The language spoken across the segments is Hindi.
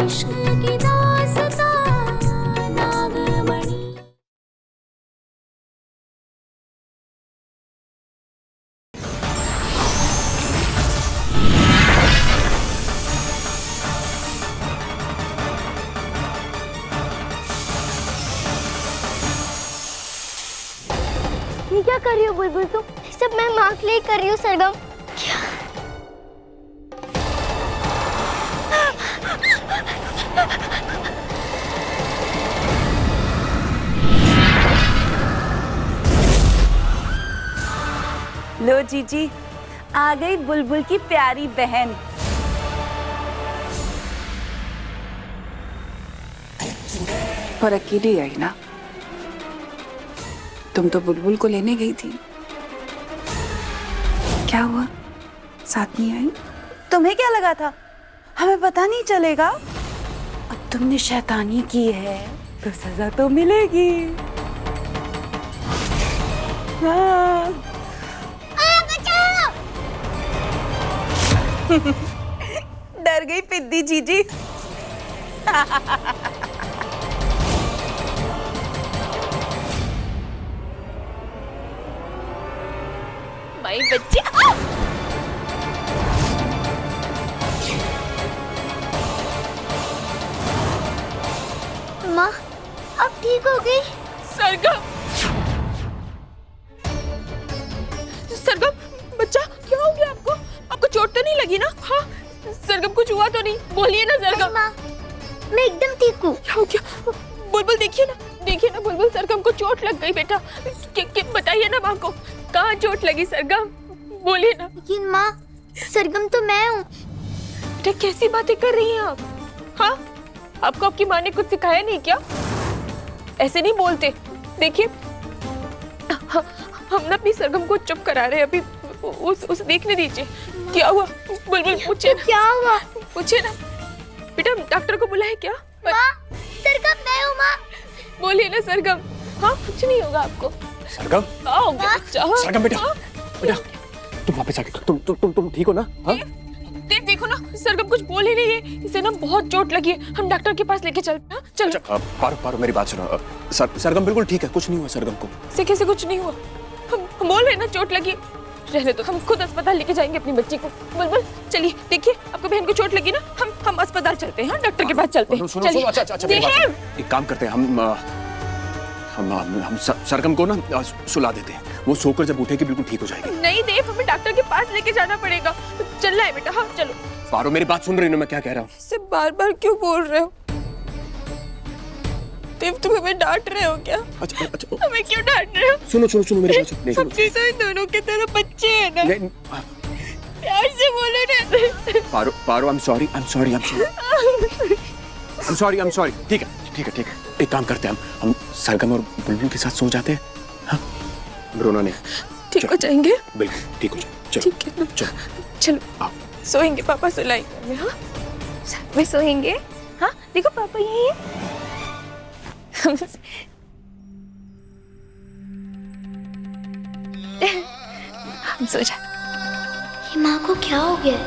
इश्क की दास्तां नागमणि। ये क्या कर रही हो बुलबुल तुम? सब मैं माँ के लिए कर रही हूँ सरगम। क्या? लो जीजी, आ गई बुलबुल की प्यारी बहन। और अकेली आई ना? तुम तो बुलबुल को लेने गई थी, क्या हुआ? साथ नहीं आई? तुम्हें क्या लगा था हमें पता नहीं चलेगा? अब तुमने शैतानी की है तो सजा तो मिलेगी। हाँ। बचाओ! डर गई पिद्दी जीजी। माई बच्ची। माँ अब ठीक हो गई? सरगम, सरगम बच्चा क्या हो गया आपको? आपको चोट तो नहीं लगी ना? हाँ सरगम कुछ हुआ तो नहीं? बोलिए ना सरगम। माँ मैं एकदम ठीक हूँ। क्या हो गया? बुलबुल देखिए ना बुलबुल, सरगम को चोट लग गई बेटा। बताइए ना माँ को, कहाँ चोट लगी सरगम? बोलिए ना। लेकिन माँ सरगम तो मैं हूँ। बेटा कैसी बातें कर रही हैं आप? हाँ आपको आपकी माँ ने कुछ सिखाया नहीं क्या? ऐसे नहीं बोलते। देखिए हम ना अपनी सरगम को चुप करा रहे हैं अभी। उस देखने दीजिए क्या हुआ। बुलबुल पूछे ना, क्या हुआ? पूछे ना बेटा। डॉक्टर को बुलाए क्या? माँ सरगम मैं हूँ माँ। बोलिए ना सरगम। हाँ कुछ नहीं होगा आपको। सरगम, क्या हो गया बच्चा? सरगम बेटा, बेटा तुम वापस आ गए। तुम ठीक हो ना? हाँ देखो ना सरगम कुछ बोल ही नहीं है। इसे ना बहुत चोट लगी है, हम डॉक्टर के पास लेके चलते हैं। चलो। पारो मेरी बात सुनो। सरगम बिल्कुल ठीक है, कुछ नहीं हुआ सरगम को। से कैसे कुछ नहीं हुआ? हम बोल रहे हैं ना चोट लगी। रहने दो, हम खुद अस्पताल लेके जाएंगे अपनी बच्ची को। बुलबुल चलिए, देखिए आपको बहन को चोट लगी ना, हम अस्पताल चलते हैं। डॉक्टर के पास चलते हैं। सुनो, अच्छा मेरी बात सुनो। एक काम करते हैं, हम सरगम को ना सुला देते हैं। वो सोकर जब उठेगी बिल्कुल ठीक हो जाएगी। नहीं देव, हमें डॉक्टर के पास लेके जाना पड़ेगा। चलना है बेटा। हाँ चलो। पारो मेरी बात सुन रही हो मैं क्या कह रहा हूँ? इससे बार-बार क्यों बोल रहे हो? देव तुम हमें डांट रहे हो क्या? अच्छा हमें क्यों डांट रहे हो? सुनो मेरी बात सुनो। हम भी तो इन दोनों के तरह बच्चे हैं ना। प्यार से बोलो ना। पारो I'm sorry। ठीक है। एक काम करते हैं, हम सरगम और बुलबुल के साथ सो जाते हैं। हाँ रोना नहीं। ठीक हो जाएंगे? बिल्कुल ठीक हो जाए। चलो ठीक है ना? चलो सोएंगे, पापा सुलाएंगे हमें। हाँ साथ में सोएंगे। हाँ देखो पापा यही है। हम सो जा। ये माँ को क्या हो गया?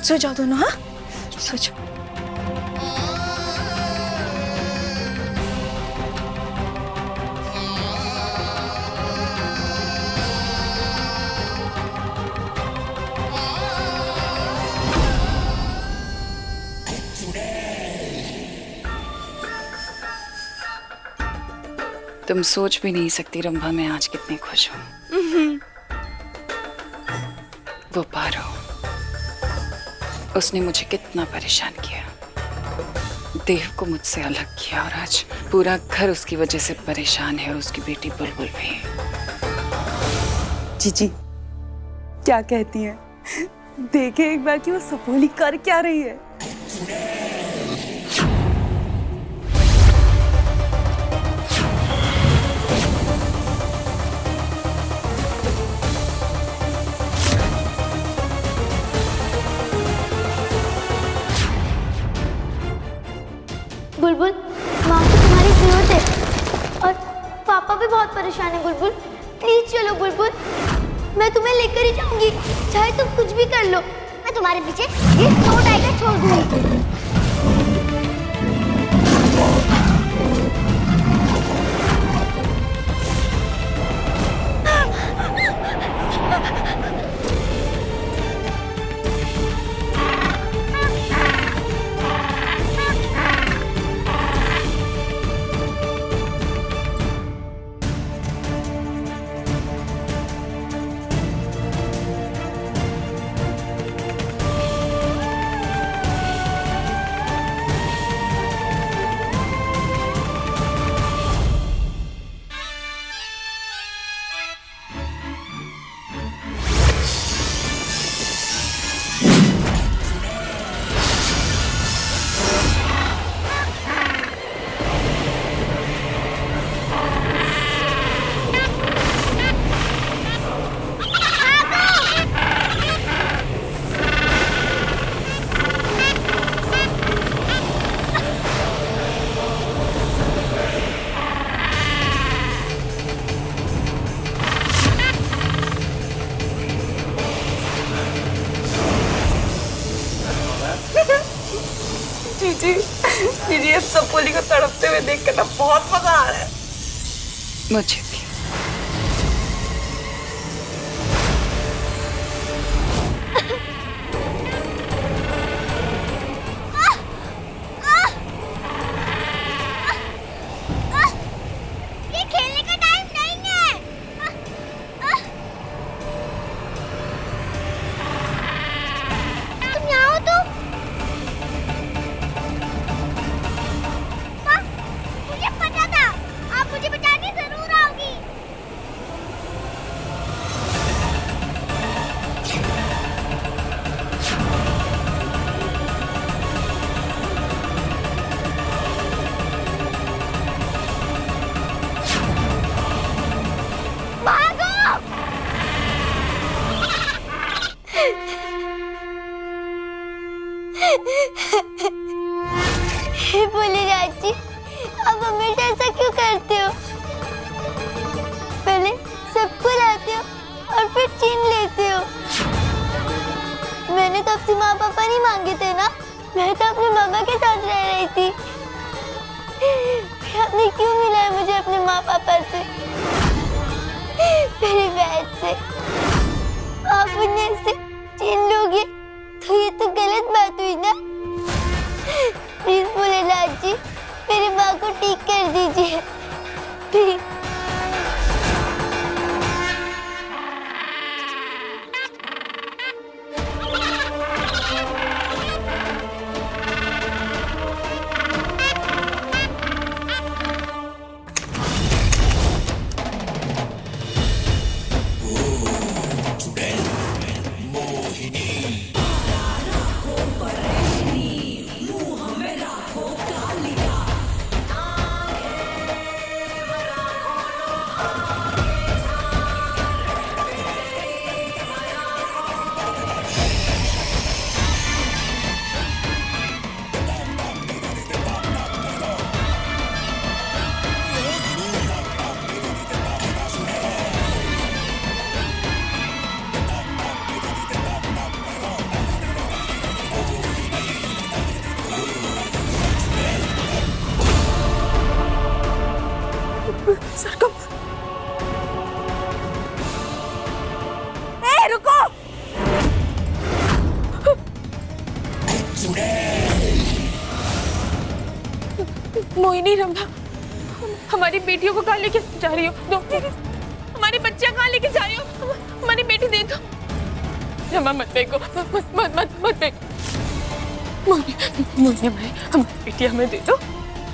सो जाओ दोनों। हाँ सो जाओ। तुम सोच भी नहीं सकती रंभा मैं आज कितनी खुश हूँ। वो पारो, उसने मुझे कितना परेशान किया, देव को मुझसे अलग किया और आज पूरा घर उसकी वजह से परेशान है और उसकी बेटी बुलबुल भी। जीजी क्या कहती हैं? देखे एक बार कि वो सपोली कर क्या रही है। बुलबुल माँ को तुम्हारी जरूरत है और पापा भी बहुत परेशान है। बुलबुल प्लीज चलो बुलबुल, मैं तुम्हें लेकर ही जाऊंगी, चाहे तुम कुछ भी कर लो, मैं तुम्हारे पीछे ये 100 टाइगर छोड़ दूंगी। दीदी अब सब पोली को तड़पते हुए देख कर ना बहुत मजा आ रहा है। मुझे भी। ये खेलने का टाइम नहीं है। तुम यहाँ हो तो? मुझे पता था आप मुझे बचाने जरूर आओगी। बोले चाची, आप हमेशा ऐसा क्यों करते हो? पहले सबको लाते हो और फिर छीन लेते हो। मैंने तो आपसे माँ पापा नहीं मांगे थे ना, मैं तो अपने मामा के साथ रह रही थी। फिर आपने क्यों मिलाया मुझे अपने माँ पापा से, मेरे बैग से? आप उन्हें से छीन लोगे तो ये तो गलत बात हुई ना। प्लीज भोलेनाथ जी, मेरी माँ को ठीक कर दीजिए प्लीज। सरगम, ए रुको! मोहिनी, रंभा, हमारी बेटियों को कहाँ लेके जा रही हो? दो, हमारी बच्चियां कहाँ लेके जा रही हो? हमारी बेटी दे दो। रंभा मत फेंको, मत मत मत मत फेंको। मोहिनी, हमारी बेटियां हमें दे दो।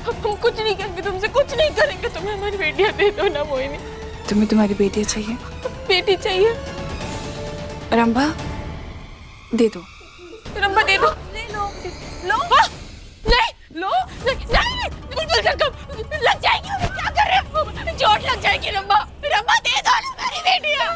हम कुछ नहीं करेंगे तुमसे, कुछ नहीं करेंगे, तुम्हें हमारी बेटियां दे दो ना मोहिनी। तुम्हें तुम्हारी बेटियां चाहिए? बेटी चाहिए। रंभा दे दो। रंभा दे दो। ले लो, लो। नहीं, लो, नहीं, बिल्कुल सरगम, लग जाएगी। क्या कर रहे हो? चोट लग जाएगी। रंभा, रंभा दे दो ना मेरी बेटियां।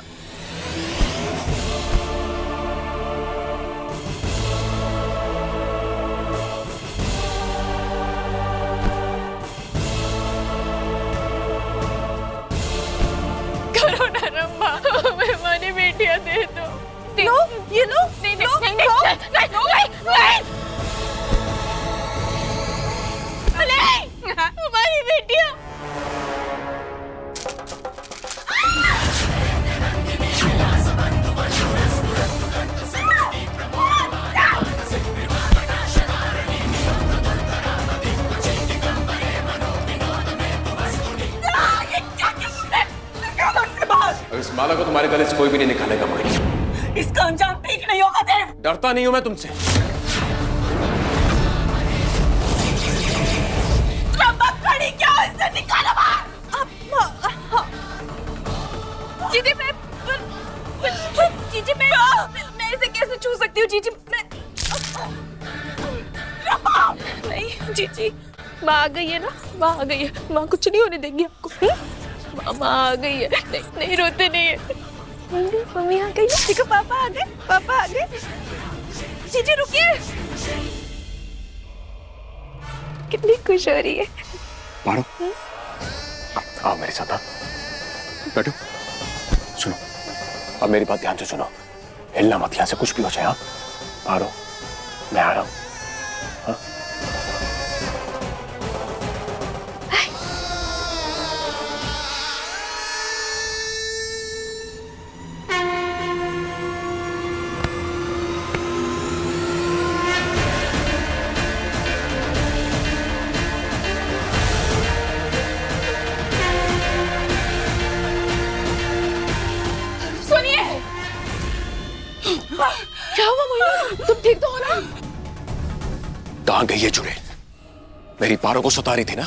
करो ना रंभा, हमें हमारी बेटियां दे दो। लो, ये लो। नहीं, नहीं, नहीं, नहीं, माला को तुम्हारे गले से कोई भी नहीं निकालेगा मोहिनी। इसका अंजाम ठीक नहीं होगा देव। डरता नहीं हूं मैं तुमसे। खड़ी क्या इससे निकालो बाहर। जीजी मैं इसे कैसे छू सकती हूँ जीजी? नहीं जीजी, माँ आ गई है ना, माँ आ गई है, माँ कुछ नहीं होने देंगी आपको। माँ आ गई है, नहीं नहीं रोते नहीं है। मम्मी आ गई है, देखो पापा आ गए, पापा आ गए। जीजी रुकिए, कितनी खुश हो रही है। मारो, आओ मेरे साथ, बैठो। सुनो, अब मेरी बात ध्यान से सुनो, हिलना मत, यहाँ से कुछ भी हो जाए। हाँ, मारो, मैं आ रहा हूँ। हाँ? क्या हुआ मोहिनी? तुम ठीक तो हो ना? कहाँ गई है चुड़ैल? मेरी पारो को सता रही थी ना।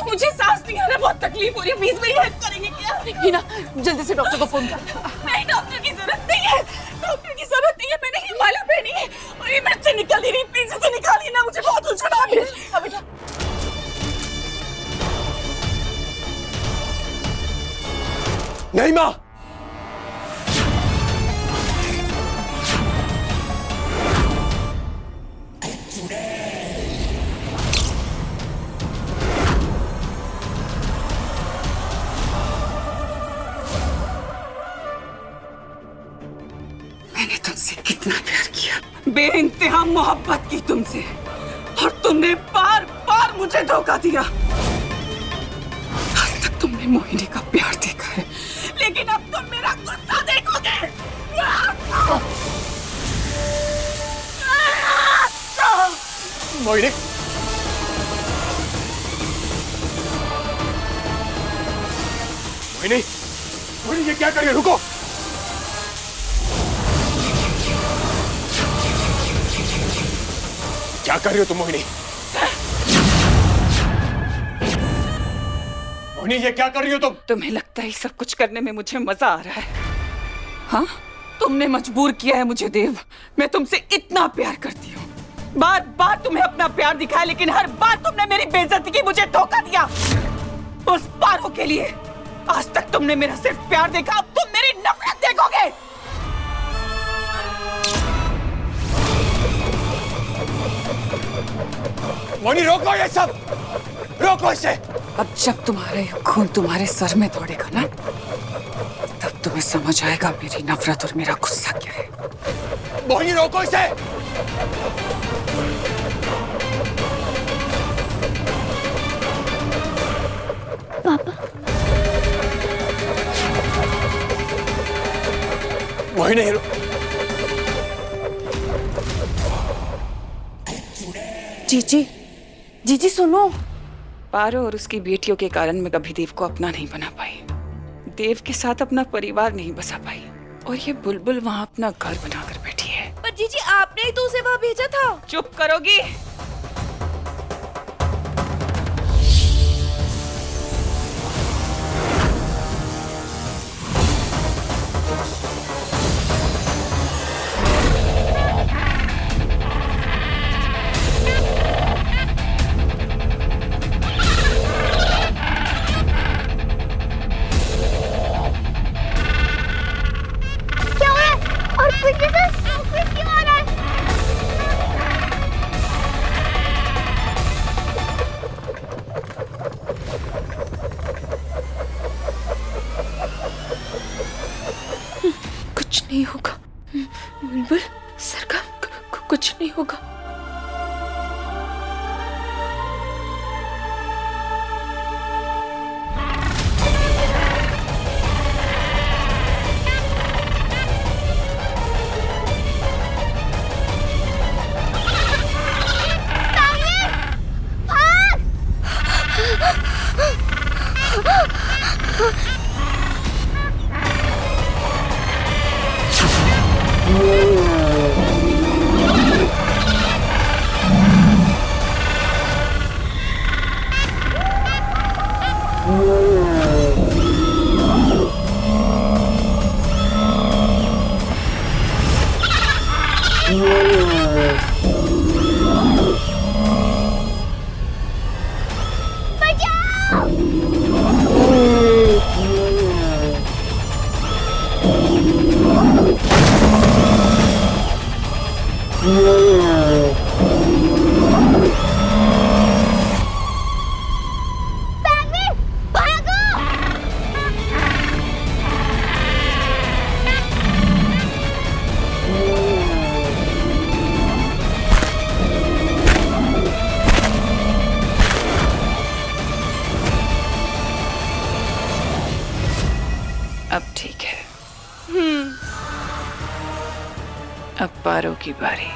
मुझे सांस नहीं आ रहा, बहुत तकलीफ हो रही है, प्लीज मेरी हेल्प करेंगे क्या? हिना जल्दी से डॉक्टर को फोन कर। नहीं, डॉक्टर की जरूरत नहीं है, डॉक्टर की जरूरत नहीं है। मैंने हिमालय पहनी है और ये मेरे से निकल नहीं रही, प्लीज इसे निकालिए ना, मुझे बहुत उलझन आ रही है। बेटा नहीं माँ, मैंने तुमसे कितना प्यार किया, बेइंतहा मोहब्बत की तुमसे, और तुमने बार बार मुझे धोखा दिया। आज तक तुमने मोहिनी का प्यार देखा है, लेकिन अब तुम मेरा गुस्सा देखोगे। मोहिनी, मोहिनी, मोहिनी ये क्या कर रही है? रुको। क्या कर रही हो तुम मोहिनी? मोहिनी ये क्या कर रही हो तुम? तुम्हें लगता है सब कुछ करने में मुझे मजा आ रहा है? हाँ, तुमने मजबूर किया है मुझे देव। मैं तुमसे इतना प्यार करती हूँ, बार बार तुम्हें अपना प्यार दिखाया, लेकिन हर बार तुमने मेरी बेइज्जती की, मुझे धोखा दिया। उस पारो के लिए आज तक तुमने मेरा सिर्फ प्यार देखा, अब तुम मेरी नफरत देखोगे। मोहिनी रोको ये सब, रोको इसे। अब जब तुम्हारे खून तुम्हारे सर में दौड़ेगा ना, तब तुम्हें समझ आएगा मेरी नफरत और मेरा गुस्सा क्या है। मोहिनी रोको इसे। मोहिनी जीजी, जीजी सुनो। पारो और उसकी बेटियों के कारण मैं कभी देव को अपना नहीं बना पाई, देव के साथ अपना परिवार नहीं बसा पाई, और ये बुलबुल वहाँ अपना घर बनाकर बैठी है। पर जीजी आपने ही तो उसे वहाँ भेजा था। चुप करोगी? क्या हो रहा है? और पीछे से कुछ क्यों आ रहा है? कुछ नहीं होगा बुलबुल, सरकार कुछ नहीं होगा। अब ठीक है। अब पारो की बारी।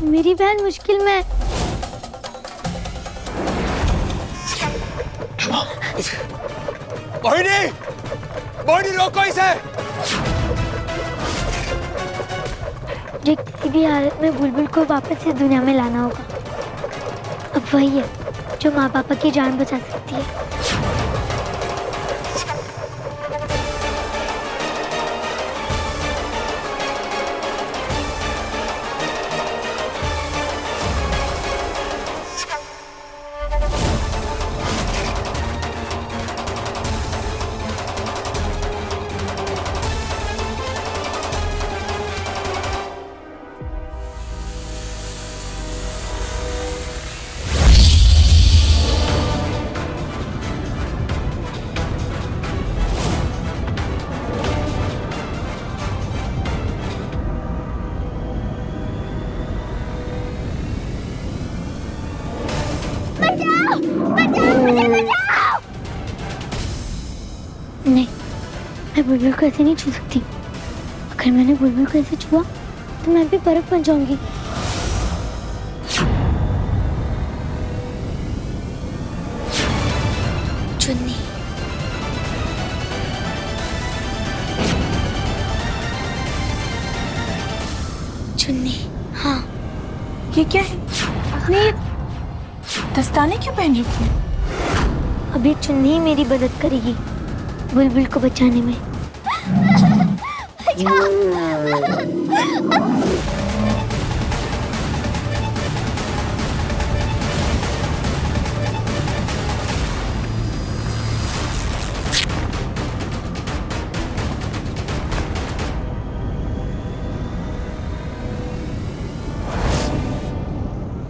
मेरी बहन मुश्किल में है। मोहिनी, मोहिनी रोको इसे। मुझे किसी भी हालत में बुलबुल को वापस इस दुनिया में लाना होगा। अब वही है जो माँ पापा की जान बचा सकती है। नहीं, मैं बुलबुल को ऐसे नहीं छू सकती। अगर मैंने बुलबुल को ऐसे छुआ तो मैं भी बर्फ बन जाऊंगी। चुन्नी, चुन्नी, हाँ। ये क्या है? आपने ये दस्ताने क्यों पहन रखी है? अभी चुन्नी ही मेरी मदद करेगी बुलबुल को बचाने में।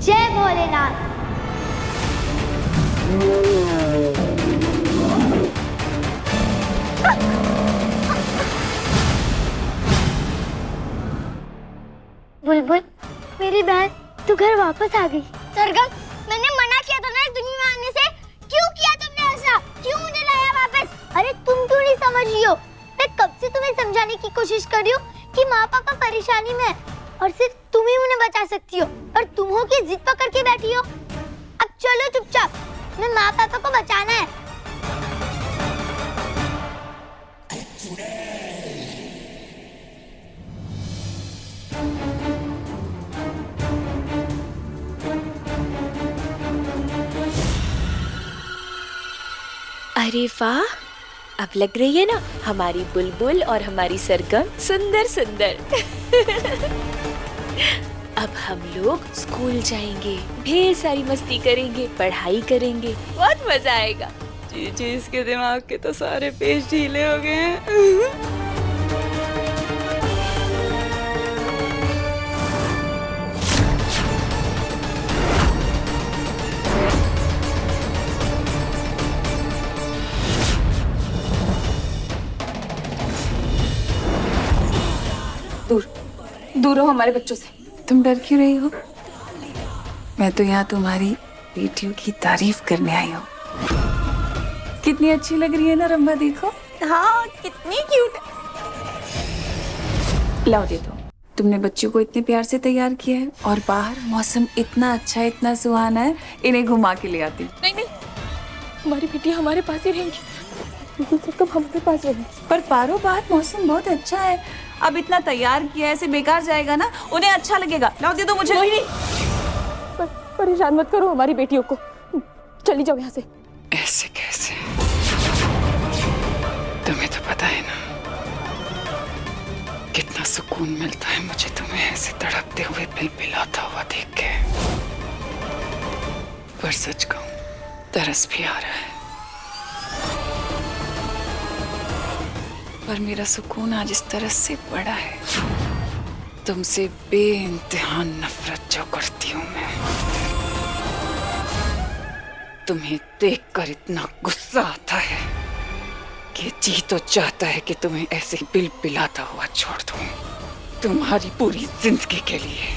जय भोलेनाथ। बुलबुल, मेरी बहन, तू घर वापस आ गई। सरगम, मैंने मना किया था ना इस दुनिया में आने से। क्यों किया तुमने ऐसा? क्यों मुझे लाया वापस? अरे तुम क्यों नहीं समझ रही हो? मैं कब से तुम्हें समझाने की कोशिश कर रही हूँ कि माँ पापा परेशानी में है और सिर्फ तुम ही उन्हें बचा सकती हो, और तुम हो कि जिद पकड़ के बैठी हो। अब चलो चुपचाप, मैं माँ पापा को बचाना है। अरे वाह, अब लग रही है ना हमारी बुलबुल और हमारी सरगम सुंदर सुंदर। अब हम लोग स्कूल जाएंगे, ढेर सारी मस्ती करेंगे, पढ़ाई करेंगे, बहुत मजा आएगा। जी इसके दिमाग के तो सारे पेज ढीले हो गए हैं। दूर रहो हमारे बच्चों से। तुम डर क्यों रही हो? मैं तो यहाँ तुम्हारी बेटियों की तारीफ करने आई हूँ। कितनी अच्छी लग रही है ना रंभा, देखो। हाँ, कितनी क्यूट है। लाओ दे दो। तुमने बच्चों को इतने प्यार से तैयार किया है और बाहर मौसम इतना अच्छा है, इतना सुहाना है, इन्हें घुमा के ले आती। नहीं नहीं, हमारी बिटिया हमारे पास ही रहेंगी, कब हमारे पास रहेंगी। पर पारो बाहर मौसम बहुत अच्छा है, अब इतना तैयार किया है, ऐसे बेकार जाएगा ना, उन्हें अच्छा लगेगा। लाओ दे दो मुझे। परेशान मत करो हमारी बेटियों को, चली जाओ यहाँ से। ऐसे कैसे? तुम्हें तो पता है ना कितना सुकून मिलता है मुझे तुम्हें ऐसे तड़पते हुए पिलपिलाता हुआ देख के। पर सच कहूं, तरस भी आ रहा है। पर मेरा सुकून आज इस तरस से बड़ा है, तुमसे बेइंतहा नफरत जो करती हूं मैं। तुम्हें देखकर इतना गुस्सा आता है कि जी तो चाहता है कि तुम्हें ऐसे बिलबिलाता हुआ छोड़ दूं, तुम्हारी पूरी जिंदगी के लिए।